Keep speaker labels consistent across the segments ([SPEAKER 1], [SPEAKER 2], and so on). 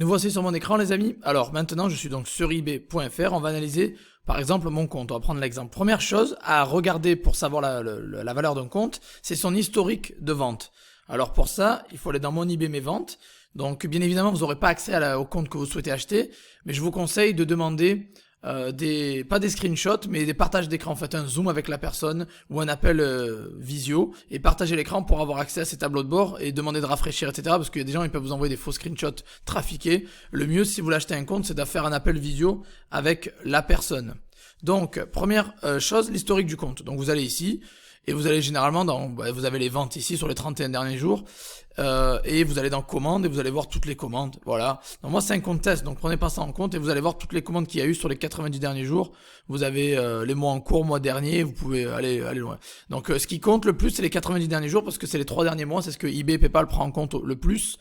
[SPEAKER 1] Nous voici sur mon écran les amis. Alors maintenant je suis donc sur ebay.fr, on va analyser par exemple mon compte. On va prendre l'exemple. Première chose à regarder pour savoir la valeur d'un compte, c'est son historique de vente. Alors pour ça, il faut aller dans mon eBay mes ventes. Donc bien évidemment vous n'aurez pas accès au compte que vous souhaitez acheter, mais je vous conseille de demander pas des screenshots mais des partages d'écran, faites un zoom avec la personne ou un appel visio et partagez l'écran pour avoir accès à ces tableaux de bord et demander de rafraîchir etc, parce qu'il y a des gens ils peuvent vous envoyer des faux screenshots trafiqués. Le mieux si vous voulez acheter un compte c'est de faire un appel visio avec la personne. Donc première chose, l'historique du compte. Donc vous allez ici et vous allez généralement vous avez les ventes ici sur les 31 derniers jours et vous allez dans commandes et vous allez voir toutes les commandes. Voilà. Donc moi c'est un compte test, donc prenez pas ça en compte et vous allez voir toutes les commandes qu'il y a eu sur les 90 derniers jours. Vous avez les mois en cours, mois dernier, vous pouvez aller loin. Donc ce qui compte le plus c'est les 90 derniers jours parce que c'est les 3 derniers mois, c'est ce que eBay et PayPal prend en compte le plus.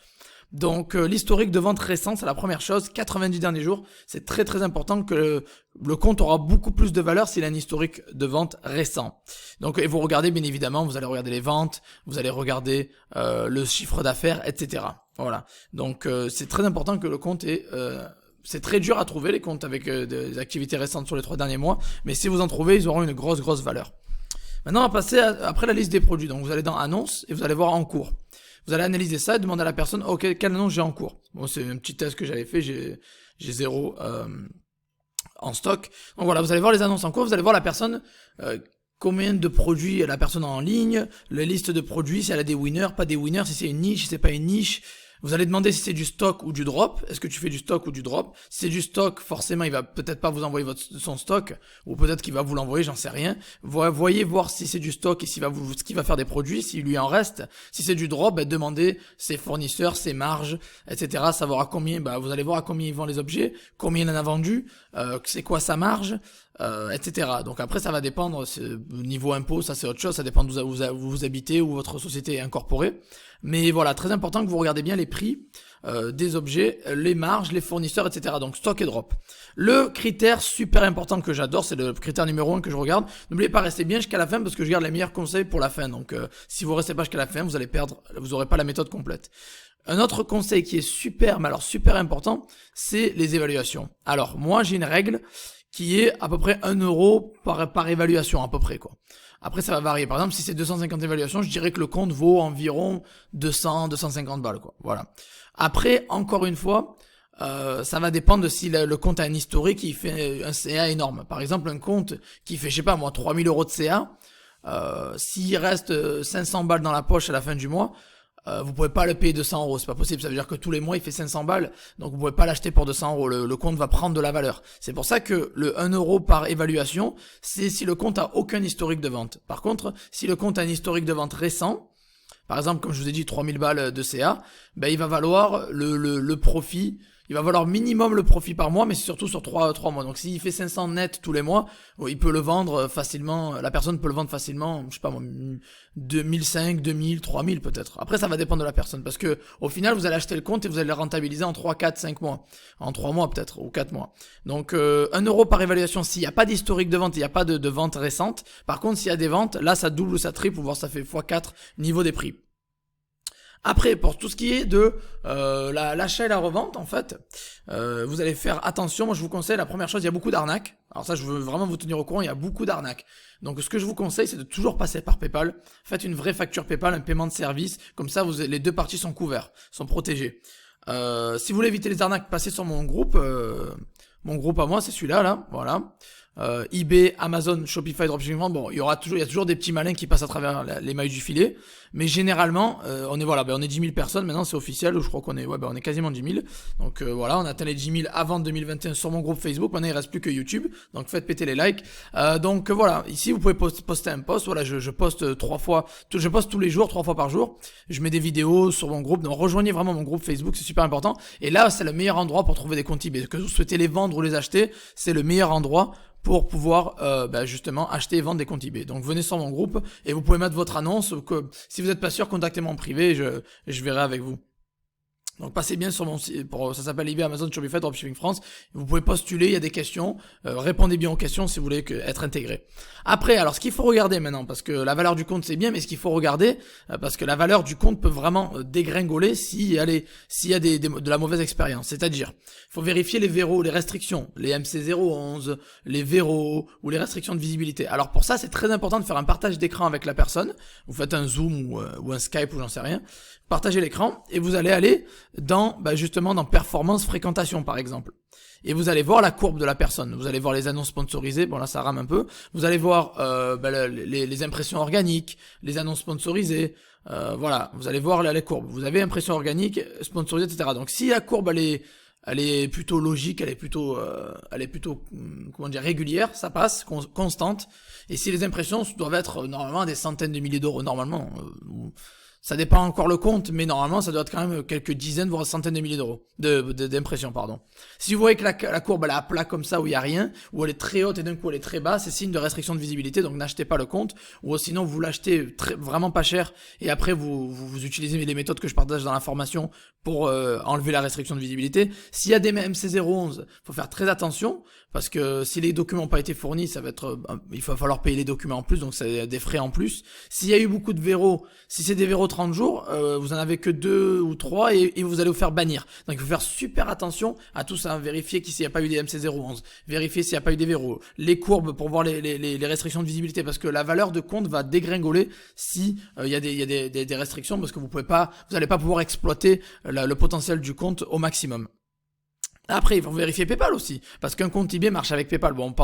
[SPEAKER 1] Donc l'historique de vente récent c'est la première chose, 90 derniers jours, c'est très très important que le compte aura beaucoup plus de valeur s'il a un historique de vente récent. Donc et vous regardez bien évidemment, vous allez regarder les ventes, vous allez regarder le chiffre d'affaires, etc. Voilà, donc c'est très important que le compte ait... c'est très dur à trouver les comptes avec des activités récentes sur les 3 derniers mois, mais si vous en trouvez, ils auront une grosse valeur. Maintenant on va passer après la liste des produits, donc vous allez dans annonces et vous allez voir en cours. Vous allez analyser ça et demander à la personne, ok, quelle annonce j'ai en cours. Bon, c'est un petit test que j'avais fait, j'ai 0 en stock. Donc voilà, vous allez voir les annonces en cours, vous allez voir la personne, combien de produits la personne a en ligne, la liste de produits, si elle a des winners, pas des winners, si c'est une niche, si c'est pas une niche. Vous allez demander si c'est du stock ou du drop. Est-ce que tu fais du stock ou du drop? Si c'est du stock, forcément, il va peut-être pas vous envoyer son stock, ou peut-être qu'il va vous l'envoyer, j'en sais rien. Voyez voir si c'est du stock et ce qu'il va faire des produits, s'il lui en reste. Si c'est du drop, demandez ses fournisseurs, ses marges, etc. Savoir à combien, vous allez voir à combien il vend les objets, combien il en a vendu, c'est quoi sa marge, etc. Donc après, ça va dépendre, niveau impôt, ça c'est autre chose, ça dépend d'où vous habitez, où votre société est incorporée. Mais voilà, très important que vous regardez bien les prix des objets, les marges, les fournisseurs, etc. Donc stock et drop. Le critère super important que j'adore, c'est le critère numéro 1 que je regarde. N'oubliez pas, restez bien jusqu'à la fin parce que je garde les meilleurs conseils pour la fin. Donc si vous restez pas jusqu'à la fin, vous allez perdre, vous aurez pas la méthode complète. Un autre conseil qui est super, mais alors super important, c'est les évaluations. Alors moi j'ai une règle qui est à peu près 1 euro par évaluation, à peu près quoi. Après ça va varier, par exemple si c'est 250 évaluations, je dirais que le compte vaut environ 200-250 balles quoi, voilà. Après, encore une fois, ça va dépendre de si le compte a un historique qui fait un CA énorme. Par exemple un compte qui fait, je sais pas moi, 3000 euros de CA, s'il reste 500 balles dans la poche à la fin du mois, vous pouvez pas le payer 200 euros, c'est pas possible, ça veut dire que tous les mois il fait 500 balles, donc vous pouvez pas l'acheter pour 200 euros, le compte va prendre de la valeur. C'est pour ça que le 1 euro par évaluation, c'est si le compte a aucun historique de vente. Par contre, si le compte a un historique de vente récent, par exemple comme je vous ai dit 3000 balles de CA, il va valoir le profit, il va valoir minimum le profit par mois, mais c'est surtout sur 3 mois. Donc s'il fait 500 net tous les mois, il peut le vendre facilement, la personne peut le vendre facilement, je sais pas moi, 2005, 2000, 3000 peut-être. Après ça va dépendre de la personne, parce que au final vous allez acheter le compte et vous allez le rentabiliser en 3, 4, 5 mois. En 3 mois peut-être, ou 4 mois. Donc 1 euro par évaluation s'il n'y a pas d'historique de vente, il n'y a pas de vente récente. Par contre s'il y a des ventes, là ça double ou ça triple, ou voir ça fait x4 niveau des prix. Après, pour tout ce qui est de l'achat et la revente, en fait, vous allez faire attention. Moi, je vous conseille, la première chose, il y a beaucoup d'arnaques. Alors ça, je veux vraiment vous tenir au courant, il y a beaucoup d'arnaques. Donc, ce que je vous conseille, c'est de toujours passer par PayPal. Faites une vraie facture PayPal, un paiement de service. Comme ça, les deux parties sont couverts, sont protégées. Si vous voulez éviter les arnaques, passez sur mon groupe. Mon groupe à moi, c'est celui-là, là. Voilà. eBay, Amazon, Shopify, Dropshipping, bon, il y a toujours des petits malins qui passent à travers les mailles du filet, mais généralement, on est 10 000 personnes, maintenant c'est officiel, je crois qu'on est, on est quasiment 10 000, donc voilà, on a atteint les 10 000 avant 2021 sur mon groupe Facebook, maintenant il reste plus que YouTube, donc faites péter les likes, donc voilà, ici vous pouvez poster un post, voilà, je poste 3 fois, je poste tous les jours, 3 fois par jour, je mets des vidéos sur mon groupe, donc rejoignez vraiment mon groupe Facebook, c'est super important, et là c'est le meilleur endroit pour trouver des comptes eBay, que vous souhaitez les vendre ou les acheter, c'est le meilleur endroit pour pouvoir justement acheter et vendre des comptes eBay. Donc venez sur mon groupe et vous pouvez mettre votre annonce, que si vous n'êtes pas sûr, contactez-moi en privé et je verrai avec vous. Donc passez bien sur mon site, ça s'appelle eBay, Amazon, Shopify, Dropshipping France. Vous pouvez postuler, il y a des questions. Répondez bien aux questions si vous voulez être intégré. Après, alors ce qu'il faut regarder maintenant, parce que la valeur du compte c'est bien, mais ce qu'il faut regarder, parce que la valeur du compte peut vraiment dégringoler s'il y a de la mauvaise expérience. C'est-à-dire, il faut vérifier les verrous, les restrictions, les MC011, les verrous ou les restrictions de visibilité. Alors pour ça, c'est très important de faire un partage d'écran avec la personne. Vous faites un Zoom ou un Skype ou j'en sais rien. Partagez l'écran et vous allez aller justement dans performance fréquentation par exemple. Et vous allez voir la courbe de la personne. Vous allez voir les annonces sponsorisées. Bon là ça rame un peu. Vous allez voir les impressions organiques, les annonces sponsorisées. Voilà, vous allez voir les courbes. Vous avez impressions organiques, sponsorisées, etc. Donc si la courbe elle est plutôt logique, elle est plutôt régulière, ça passe, constante. Et si les impressions doivent être normalement des centaines de milliers d'euros normalement. Ça dépend encore le compte, mais normalement, ça doit être quand même quelques dizaines, voire centaines de milliers d'euros d'impressions, pardon. Si vous voyez que la courbe, elle est à plat comme ça, où il y a rien, ou elle est très haute et d'un coup elle est très basse, c'est signe de restriction de visibilité, donc n'achetez pas le compte, ou sinon vous l'achetez vraiment pas cher, et après vous utilisez les méthodes que je partage dans la formation pour enlever la restriction de visibilité. S'il y a des MC011, faut faire très attention, parce que si les documents n'ont pas été fournis, ça va être, il va falloir payer les documents en plus, donc c'est des frais en plus. S'il y a eu beaucoup de verrous, si c'est des verrous 30 jours, vous en avez que 2 ou 3 et vous allez vous faire bannir. Donc il faut faire super attention à tout ça, vérifier s'il n'y a pas eu des MC011, vérifier s'il n'y a pas eu des verrous, les courbes pour voir les restrictions de visibilité, parce que la valeur de compte va dégringoler si il y a des restrictions, parce que vous n'allez pas pouvoir exploiter le potentiel du compte au maximum. Après, il faut vérifier PayPal aussi, parce qu'un compte eBay marche avec PayPal. Bon,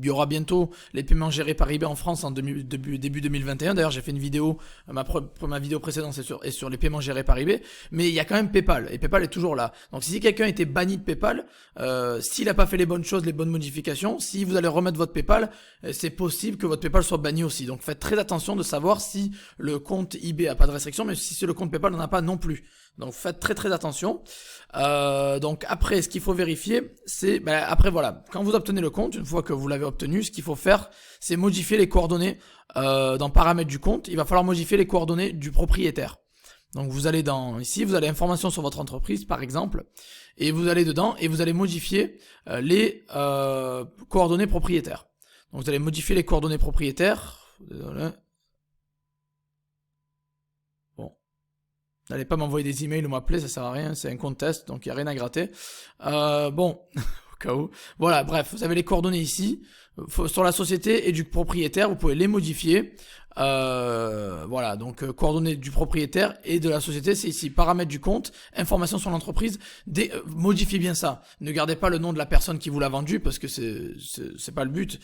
[SPEAKER 1] il y aura bientôt les paiements gérés par eBay en France en début 2021. D'ailleurs, j'ai fait une vidéo, ma vidéo précédente est sur les paiements gérés par eBay, mais il y a quand même PayPal, et PayPal est toujours là. Donc si quelqu'un était banni de PayPal, s'il n'a pas fait les bonnes choses, les bonnes modifications, si vous allez remettre votre PayPal, c'est possible que votre PayPal soit banni aussi. Donc faites très attention de savoir si le compte eBay a pas de restriction, mais si le compte PayPal n'en a pas non plus. Donc faites très très attention. Donc après, ce qu'il faut vérifier, c'est après voilà, quand vous obtenez le compte, une fois que vous l'avez obtenu, ce qu'il faut faire, c'est modifier les coordonnées dans paramètres du compte. Il va falloir modifier les coordonnées du propriétaire. Donc vous allez ici, vous allez information sur votre entreprise par exemple, et vous allez dedans et vous allez modifier les coordonnées propriétaires. Donc vous allez modifier les coordonnées propriétaires. Désolé. N'allez pas m'envoyer des emails ou m'appeler, ça sert à rien, c'est un compte test, donc il n'y a rien à gratter. Bon, au cas où. Voilà, bref, vous avez les coordonnées ici, sur la société et du propriétaire, vous pouvez les modifier. Voilà, donc coordonnées du propriétaire et de la société, c'est ici, paramètres du compte, informations sur l'entreprise, modifiez bien ça. Ne gardez pas le nom de la personne qui vous l'a vendu, parce que c'est pas le but.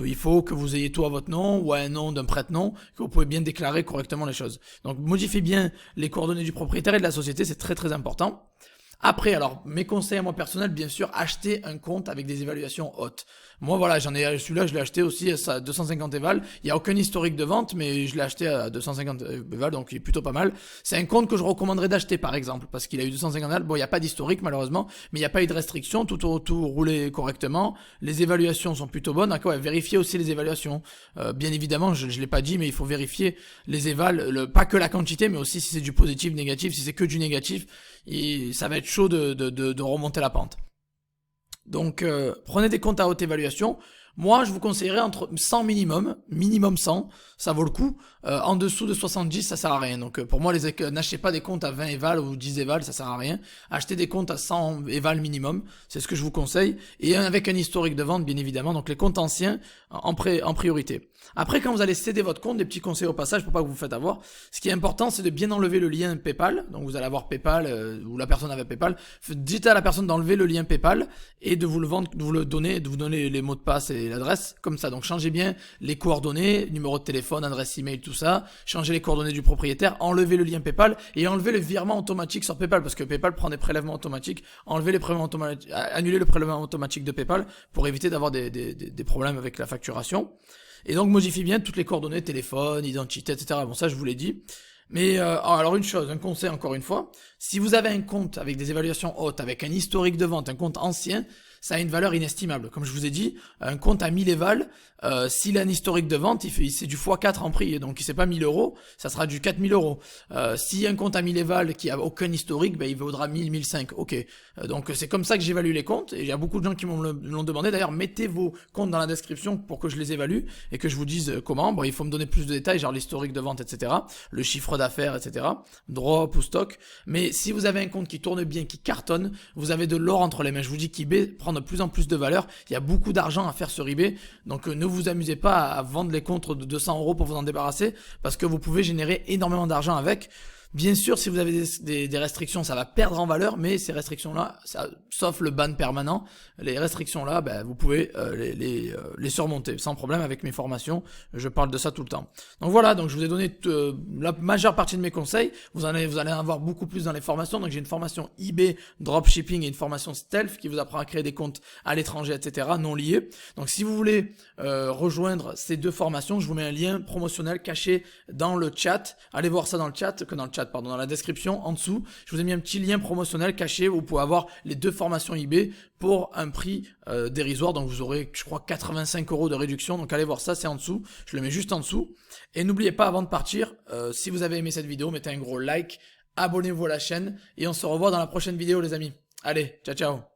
[SPEAKER 1] Il faut que vous ayez tout à votre nom, ou à un nom d'un prête-nom, que vous pouvez bien déclarer correctement les choses. Donc modifiez bien les coordonnées du propriétaire et de la société, c'est très très important. Après, alors, mes conseils à moi personnels, bien sûr, acheter un compte avec des évaluations hautes. Moi, voilà, celui-là, je l'ai acheté aussi à 250 évals. Il n'y a aucun historique de vente, mais je l'ai acheté à 250 évals, donc il est plutôt pas mal. C'est un compte que je recommanderais d'acheter, par exemple, parce qu'il a eu 250 évals. Bon, il n'y a pas d'historique, malheureusement, mais il n'y a pas eu de restriction, tout roulé correctement. Les évaluations sont plutôt bonnes. D'accord, ouais, vérifiez aussi les évaluations. Bien évidemment, je l'ai pas dit, mais il faut vérifier les évals, pas que la quantité, mais aussi si c'est du positif, négatif. Si c'est que du négatif, et ça va être chaud de remonter la pente. Donc prenez des comptes à haute évaluation. Moi, je vous conseillerais entre 100 minimum 100, ça vaut le coup. En dessous de 70, ça sert à rien. Donc pour moi, n'achetez pas des comptes à 20 évals ou 10 évals, ça sert à rien. Achetez des comptes à 100 évals minimum, c'est ce que je vous conseille. Et avec un historique de vente, bien évidemment. Donc les comptes anciens en priorité. Après, quand vous allez céder votre compte, des petits conseils au passage pour pas que vous vous faites avoir. Ce qui est important, c'est de bien enlever le lien PayPal. Donc vous allez avoir PayPal ou la personne avait PayPal. Dites à la personne d'enlever le lien PayPal et de vous donner les mots de passe et l'adresse comme ça. Donc changez bien les coordonnées, numéro de téléphone, adresse email, tout ça. Changez les coordonnées du propriétaire, enlevez le lien PayPal et enlevez le virement automatique sur PayPal, parce que PayPal prend des prélèvements automatiques. Enlevez les prélèvements automatiques, annulez le prélèvement automatique de PayPal pour éviter d'avoir des problèmes avec la facturation. Et donc modifiez bien toutes les coordonnées, téléphone, identité, etc. Bon, ça je vous l'ai dit. Mais alors une chose, un conseil encore une fois, si vous avez un compte avec des évaluations hautes, avec un historique de vente, un compte ancien, ça a une valeur inestimable. Comme je vous ai dit, un compte à 1000 évals, s'il a un historique de vente, c'est du x4 en prix, donc c'est pas 1000 euros, ça sera du 4000 euros. Si un compte à 1000 évals qui a aucun historique, ben, il vaudra 1000, 1005, ok. Donc c'est comme ça que j'évalue les comptes, et il y a beaucoup de gens qui l'ont demandé. D'ailleurs, mettez vos comptes dans la description pour que je les évalue, et que je vous dise comment. Bon, il faut me donner plus de détails, genre l'historique de vente, etc., le chiffre d'affaires, etc., drop ou stock. Mais si vous avez un compte qui tourne bien, qui cartonne, vous avez de l'or entre les mains. Je vous dis qu'eBay prend de plus en plus de valeur. Il y a beaucoup d'argent à faire sur eBay. Donc ne vous amusez pas à vendre les comptes de 200 euros pour vous en débarrasser, parce que vous pouvez générer énormément d'argent avec. Bien sûr, si vous avez des restrictions, ça va perdre en valeur, mais ces restrictions-là, sauf le ban permanent, les restrictions-là, ben, vous pouvez les surmonter sans problème avec mes formations. Je parle de ça tout le temps. Donc voilà, donc je vous ai donné la majeure partie de mes conseils. Vous allez en avoir beaucoup plus dans les formations. Donc j'ai une formation eBay, dropshipping et une formation stealth qui vous apprend à créer des comptes à l'étranger, etc., non liés. Donc si vous voulez rejoindre ces deux formations, je vous mets un lien promotionnel caché dans le chat. Allez voir ça dans la description en dessous. Je vous ai mis un petit lien promotionnel caché où vous pouvez avoir les deux formations eBay pour un prix dérisoire. Donc vous aurez, je crois, 85 euros de réduction. Donc allez voir ça, c'est en dessous. Je le mets juste en dessous. Et n'oubliez pas, avant de partir, si vous avez aimé cette vidéo, mettez un gros like, abonnez-vous à la chaîne et on se revoit dans la prochaine vidéo, les amis. Allez, ciao ciao.